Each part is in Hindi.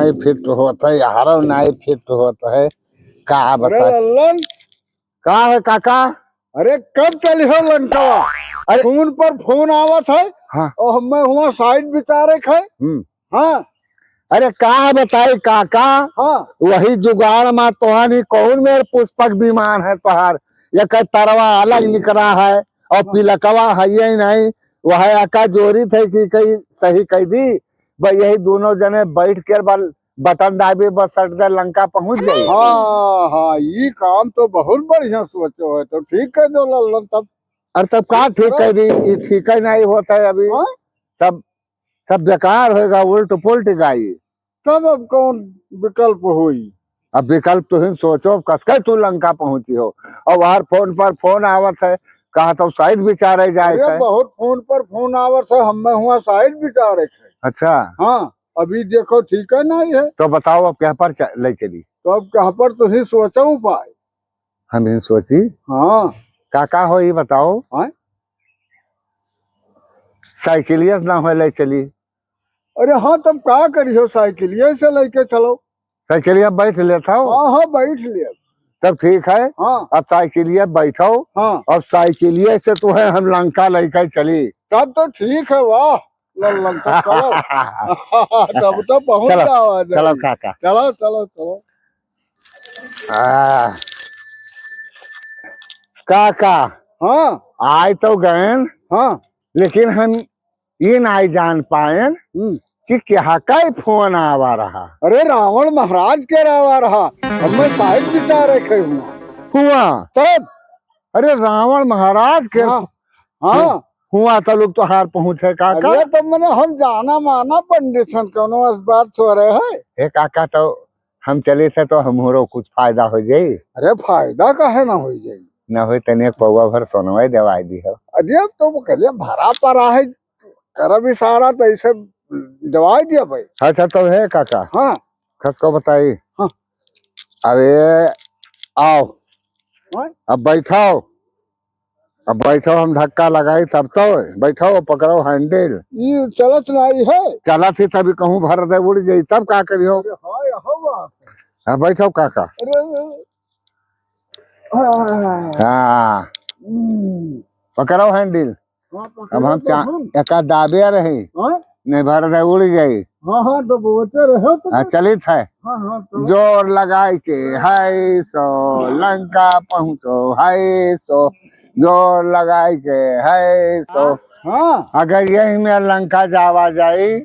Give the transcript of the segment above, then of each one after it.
नहीं फिट होता है, हरव नहीं फिट होता है। का अरे बता लल्लन, का है काका? अरे कब चली हो लंकावा? अरे फोन पर फोन आवत है हाँ और मैं हुआ साइड बिचारे खे। हाँ अरे का बताई काका? हाँ वही जुगाड़ में तोहनी कौन मेरे पुष्पक विमान है तोहार, ये कई तरवा अलग निकला है और पिलकवा है ये नहीं। वह अका जोरी थे कि कई सही कह दी भाई, यही दोनों जने बैठ कर बटन दाबे बस सट दे लंका पहुंच गई। हाँ हाँ, ये काम तो बहुत बढ़िया सोचो है, तो ठीक है दो लल्लन तब। और तब का ठीक कह दी? ये ठीक ही नहीं होता है अभी। हाँ? सब सब बेकार होगा, उल्ट पुल्ट गाई। तब अब कौन विकल्प हुई? अब विकल्प तुम सोचो, कसकर तू लंका पहुंची हो और वहां फोन पर फोन आवत है, कहा तो शायद विचारे जाए अरे थे। बहुत फोन पर फोन आवत है, हम हुआ साइड बिचारे खे। अच्छा हाँ अभी देखो ठीक है नहीं है, तो बताओ अब क्या पर ले चली? तो अब कहाँ पर तुझे सोचो उपाय। हम इन सोची हाँ काका हो ये बताओ। हाँ? साइकिलियस ना हो ले चली? अरे हाँ तब क्या करियो, साइकिलिए से लेके चलो। साइकिलिया बैठ लेता हो? हाँ हाँ बैठ लिया। तब ठीक है। हाँ अब साइकिलिया बैठो हाँ और साइकिलिया से तो है हम लंका लेकर चली। तब तो ठीक है, वाह लल्लन तब चलो। तब तो पहुंच चलो जाओ। चलो काका। चलो चलो चलो। आ, काका हाँ आए तो गए, हाँ लेकिन हम ये नहीं जान पाए कि क्या का फोन आवा रहा। अरे रावण महाराज के रहा रहा, अब मैं साइड बिचारे खे हुआ तब। अरे रावण महाराज के हाँ हाँ हुआ तो लोग तो हार पहुंचे काका। अरे तब मैंने हम जाना माना पंडित सन कोनो इस बात सो रहे हैं। हे काका तो हम चले थे तो हमरो कुछ फायदा हो जाये। अरे फायदा काहे ना हो जाये? न हो तने पौवा भर सोनवाई दवाई दी हो। अरे तो करिए भरा पड़ा है, करब इशारा तो ऐसे दवाई दिया भाई। अच्छा तो है काका। हाँ खस को बताई। हाँ अरे आओ हाँ? अब बैठाओ, अब बैठो, हम धक्का लगाई तब तो बैठो, पकड़ो हैंडल। ये चलत नहीं है। चला थी तभी कहूँ भर दे उड़ जाई तब का करियो। अरे हाँ यहाँ बात है। हाँ बैठो काका। अरे हाँ पकड़ो हैंडल। अब हम एका दाबे रही नहीं भर दे उड़ जाई। हाँ हाँ तो बोलते रहो तो। हाँ चलित है। हाँ हाँ तो जोर लगाई के हाय सो लंका पहुंचो, हाय सो जोर लगाई के हाय सो। हाँ अगर यही में लंका जावा जाई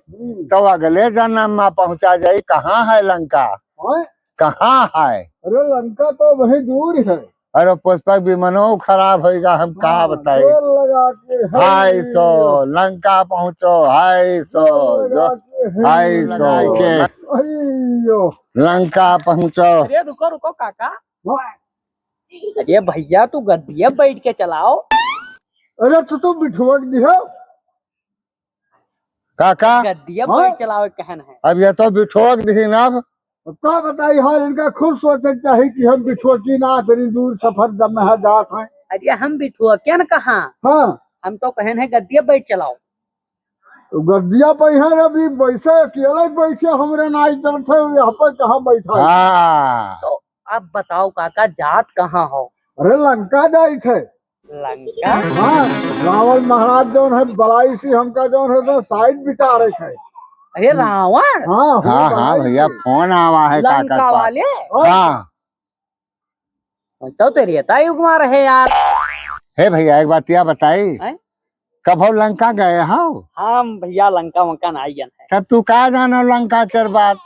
तो अगले जन्म में पहुंचा जाई। कहाँ है लंका? हाँ? कहाँ है? अरे लंका तो वही दूर है। अरे पुष्पक विमानो खराब होगा, हम कहा बताए। जोर लगा के हाय सो लंका पहुंचो, हाय सो जो हाय सो के अयो। लंका पहुंचो। अरे रुको रुको काका, अरे भैया तू गद्दिया बैठ के चलाओ। अरे तो बिठुआ दिया काका गद्दिया बैठ चलाओ कहन है। अब ये तो बिठोक दी ना। अब क्या बताई हाल इनका खुद सोचना चाहिए कि हम बिठुआ की ना इतनी दूर सफर दम में जात हैं। अरे हम बिठुआ क्या न कहा, हाँ हम तो कहन है गद्दिया बैठ चलाओ। तो गद्दिया पे है अभी बैठे अकेले बैठे हमरे नाई चलते यहाँ पर कहाँ बैठा है? हाँ तो अब बताओ काका जात कहाँ हो? अरे लंका जाई थे। लंका? हाँ रावण महाराज जो है बलाई सी हमका जो है तो साइड बिटा रहे थे। अरे रावण? हाँ हाँ हाँ भैया फोन आवा है काका लंका का। वाले? हाँ तो तेरी युग में रहे यार। हे भैया एक बात यह बताई, हैं? कब हो लंका गए हो? हम भैया लंका वंका नहीं गए है। तब तू कहा जानो लंका के बाद?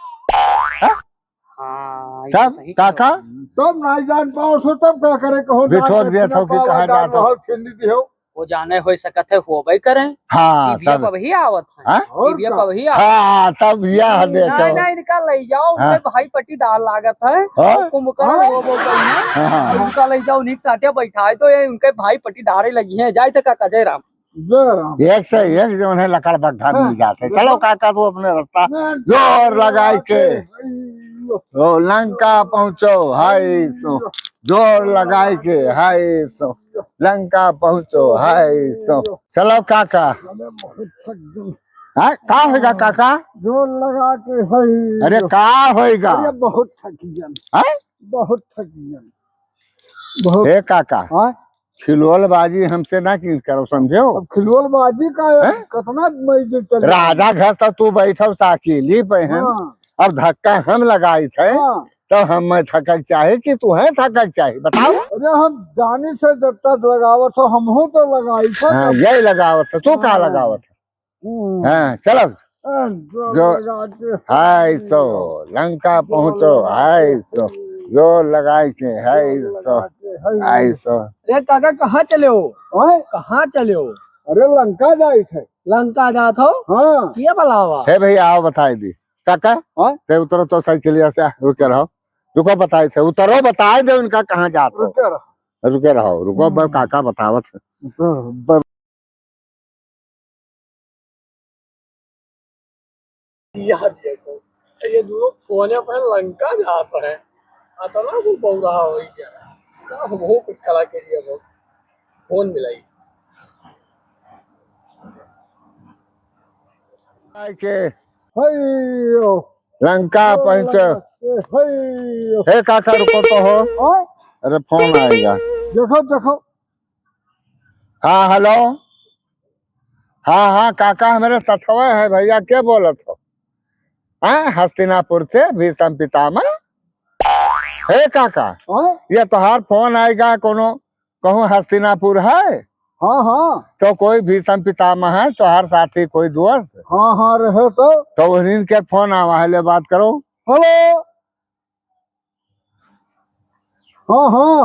हाँ ये तब सही काका तब नहीं जान पाओ सो तब क्या करे कहो बिठोक दिया था कि कहाँ जाता हो। वो जाने हो सकत है हो भाई करें। हाँ टीवीए तब पर भी आवत है। हाँ? टीवीए पर भी आवत हाँ तब यह है। देखो। नहीं नहीं इनका ले जाओ, हाँ? उनके भाई पट्टीदार लागत है। हाँ? कुंभकर्ण वो कहीं हाँ। उनका ले जाओ, उन्हीं के साथे बैठाए तो ये उनके भाई पट्टीदार लगी है। जाए तो काका जय राम। एक से एक जो है लकड़ बग्घा मिल जाते। चलो काका तू अपने रास्ता जोर लगाई के तो लंका पहुंचो, हाय सो जोर लगाई के हाय सो लंका पहुंचो, हाय सो। चलो काका हाँ का होगा काका? जोर लगा के हई। अरे का होगा? अरे बहुत थकी जन, हैं? बहुत थकी जन, बहुत। हे काका, हाँ खिलौलबाजी हमसे ना की करो, समझो। अब खिलौलबाजी का हैं? कितना मजे चल। राजा घर तक तू बैठो साकीली पे हैं, हाँ अब धक्का हम लगाई थे हाँ। तो हम थकक चाहे कि तू है थकक चाहे, बताओ। अरे हम जानी से जब तक लगावत हो हम हो तो लगाई था। हाँ यही लगावत है, तू कहाँ हाँ। लगावत है? हाँ चलो, जो हाय सो लंका पहुँचो, हाय सो जो लगाई के, हाय सो हाय सो। अरे काका कहाँ चले हो? ओए, कहाँ चले हो? अरे लंका जाई थे। लंका जात हो? हाँ किया भलावा? हे भैया आओ बताई दी काका। हाँ? ते उतरो तो साइकिलिया से, रुके रहो, रुको बताए थे, उतरो बताए दे उनका कहाँ जात हो। रुके रहो। रुके रहो, रुको काका बतावत है। यार देखो, ये दोनों कोने पर लंका जाता है। आता ना वो बोल रहा हो क्या हम हो कुछ कला के लिए वो फोन मिलाई। के हइयो लंका पहुँचो। हइयो। हे काका रुको तो हो, ओए, अरे फोन आएगा। देखो देखो। हाँ हेलो, हाँ हाँ काका हमारे सथवे है भैया, क्या बोलत हो? हाँ हस्तिनापुर से भीषम पितामह। हे काका, ओए, ये तोहार फोन आएगा, कोनो कहूँ हस्तिनापुर है हाँ हाँ तो कोई भीषम पितामह है तोहार साथी, कोई दोस्त हाँ हाँ रहे तो उन्हीं के फोन आवा है, ले बात करो। हेलो। हाँ हाँ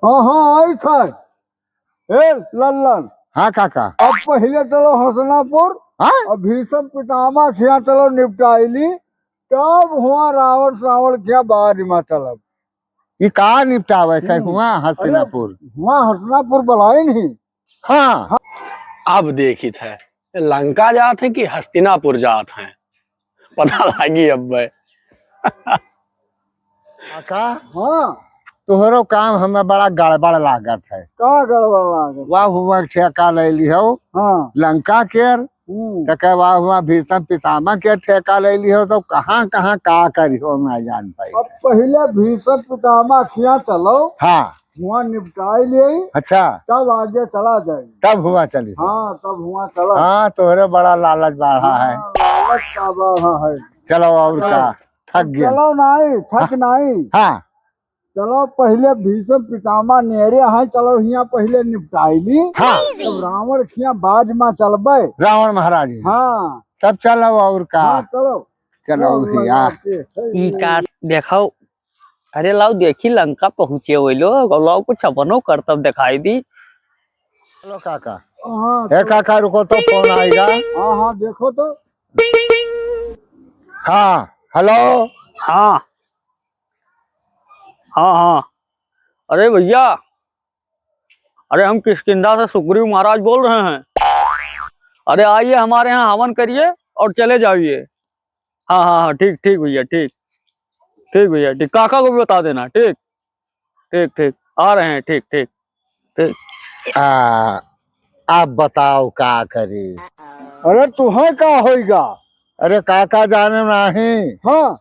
हाँ हाँ आई था। ए लल्लन, हाँ काका। अब पहले चलो हसनापुर, हाँ अब भीषम पितामह खिया चलो निपटाइली, तब हुआ रावण श्रावण खिया बाहर हिमाचल। अब ये का निपटावे कहीं हुआ हस्तिनापुर? हुआ हसनापुर बलाई नहीं। हाँ अब देखी थे लंका जात है कि हस्तिनापुर जात है, पता लगी अब भाई। काका हाँ तोहरो काम हमें बड़ा गड़बड़ लागत है। का गड़बड़ लागे? वाह हुआ ठेका ले लियो हाँ लंका केर, तके वाह हुआ भीषम पितामह के ठेका ले लियो तो कहाँ कहाँ का करियो मैं जान पाई। अब पहले भीषम पितामह खिया चलो, हाँ हुआ निपटाई ले, अच्छा तब आगे चला जाए। तब हुआ चली। हाँ तब हुआ चला। हाँ तोहरे बड़ा लालच बढ़ा है। हाँ, लालच का बढ़ा है। चलो और का, थक गया। चलो नहीं थक नहीं। हाँ चलो पहले भीषम पितामह नेरे है, चलो हिया पहले निपटाई ली, हाँ तब रावण खिया बाज में चलबे। रावण महाराज जी। हाँ तब चलो और का, हाँ चलो चलो भैया। इनका देखो, अरे लाओ देखी लंका पहुँचे हुए लोग, और लाओ कुछ अपनो करतब दिखाई दी। चलो काका। हाँ हे काका रुको तो फोन आएगा। हाँ हाँ देखो तो। हाँ हेलो। हाँ हाँ हाँ, अरे भैया, अरे हम किष्किंधा से सुग्रीव महाराज बोल रहे हैं। अरे आइए हमारे यहाँ हवन करिए और चले जाइए। हाँ हाँ हाँ ठीक ठीक भैया, ठीक ठीक भैया, ठीक। काका को भी बता देना, ठीक ठीक ठीक, आ रहे हैं, ठीक ठीक ठीक। आप बताओ का करी? अरे तुम्हें का होगा? अरे काका जाने नहीं, हाँ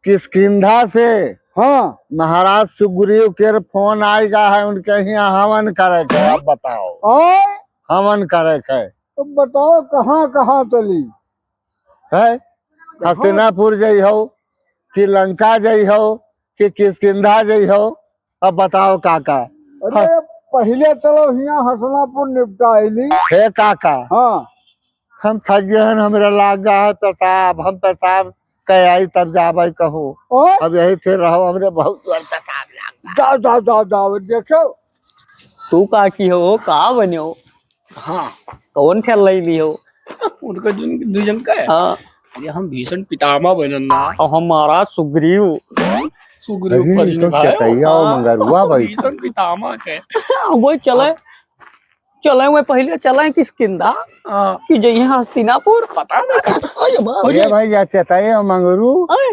किष्किंधा से हाँ महाराज सुग्रीव के फोन आएगा है, उनके यहाँ हवन करे के। आप बताओ, और हवन करे के तो बताओ कहाँ कहाँ चली है? हस्तिनापुर जई हो कि लंका जई हो कि किष्किंधा जई हो, अब बताओ काका। अरे पहले चलो हिया हसनापुर निपटाइली। हे काका हाँ हम थक गए हैं, हमारा लागा है पेशाब, हम पेशाब कह आई तब जाबे कहो। और अब यही थे रहो, हमरे बहुत जोर पेशाब लागा। जाओ जाओ जाओ जाओ देखो। तू का की हो, का बने हो? हाँ कौन खेल रही हो? उनका दुजन का है। हाँ, अरे हम भीषण पितामह बनना, और हमारा सुग्रीव सुग्रीव अरे फरी तो चटैया और मंगरुआ भाई। भीषण पितामह के। वो चले चले मैं पहले चले किष्किंधा हाँ, कि जइए हस्तिनापुर। पता नहीं ये भाई जा चटाई और मंगरू अरे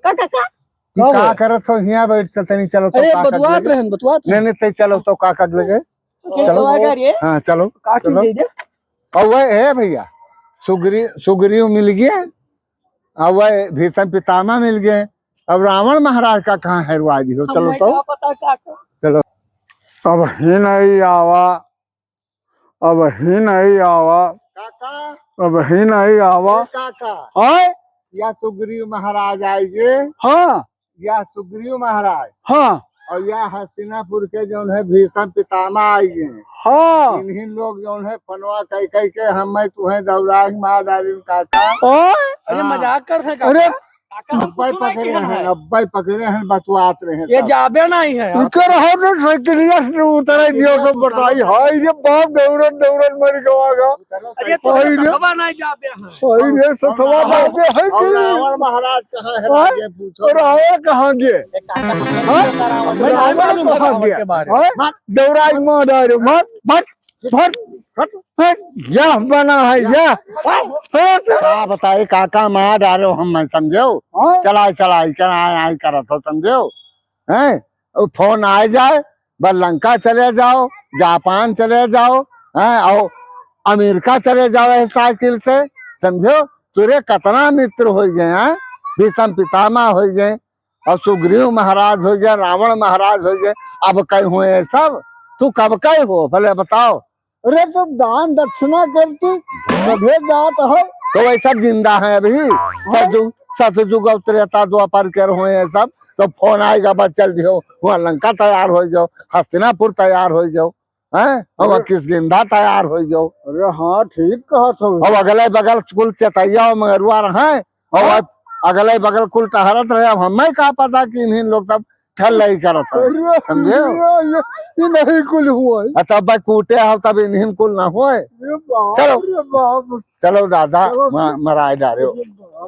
का की का करत हो हिया बैठ के तनी चलो तो काका लगे। बतवात नहीं नहीं ते चलो तो काका लगे। चलो करिए हाँ चलो काकी चलो। दे दे। और वह है भैया सुग्रीव मिल गया, और वह भीषम पितामह मिल गए। अब रावण महाराज का कहाँ है रुआजी हो? चलो तो पता काका। चलो। अब ही नहीं आवा, अब ही नहीं आवा, काका अब ही नहीं आवा। काका हाँ या सुग्रीव महाराज आएंगे, हाँ या सुग्रीव महाराज हाँ और या हस्तिनापुर के जो है भीषम पितामह आएंगे। हाँ। इन्हीं लोग जो है पनवा कह कह के हम तुम्हें दौड़ा मार डाली काका। अरे मजाक कर रहे अरे नब्बे पकड़े हैं, 90 पकड़े हैं, बतवात रहे हैं ये सब। जाबे नहीं है। उनके रहो ना साइकिलिया से उतरे दियो तो बताई हाय रे बाप दौड़न दौड़न मर गवागा। अरे तो हाय रे सतवा नहीं जाबे हैं। हाय रे सतवा जाते है और कि रावण महाराज कहाँ है? हाँ? राजे पूछो। रावण कहाँ गए? मैं नहीं मालूम था कहाँ रावण गया? के बारे में। हाँ? दौड़ाई मार डाले मत मत मत मत यह बना है यह। क्या बताए काका मार डालो हम समझो। चलाई चलाई चलाई करत हो समझो हैं। फोन आ जाए बस लंका चले जाओ, जापान चले जाओ हैं, और अमेरिका चले जाओ है साइकिल से समझो। तुरे कतना मित्र हो गए हैं, भीषम पितामह हो गए और सुग्रीव महाराज हो गए, रावण महाराज हो गए। अब कई हुए सब, तू कब कई हो भले बताओ। अरे तो दान दक्षिणा करती सभे जात है। तो वैसा जिंदा है अभी, सतयुग और त्रेता द्वापर कर हुए हैं सब। तो फोन आएगा बस चल दियो वहाँ लंका तैयार हो जाओ, हस्तिनापुर तैयार हो जाओ हैं, और किसकिंधा तैयार हो जाओ। अरे हाँ ठीक कहा था। और अगले बगल कुल चतैया मगरुआ रहे, और अगले बगल कुल टहरत रहे। अब हमें क्या पता कि इन्हीं लोग सब ठल नहीं करत है समझे। ये नहीं कुल हुआ है। तब भाई कूटे हो तब इन्हीं कुल ना हुए। अरे बाप चलो। रे बाप। चलो दादा चलो। मराए डारे।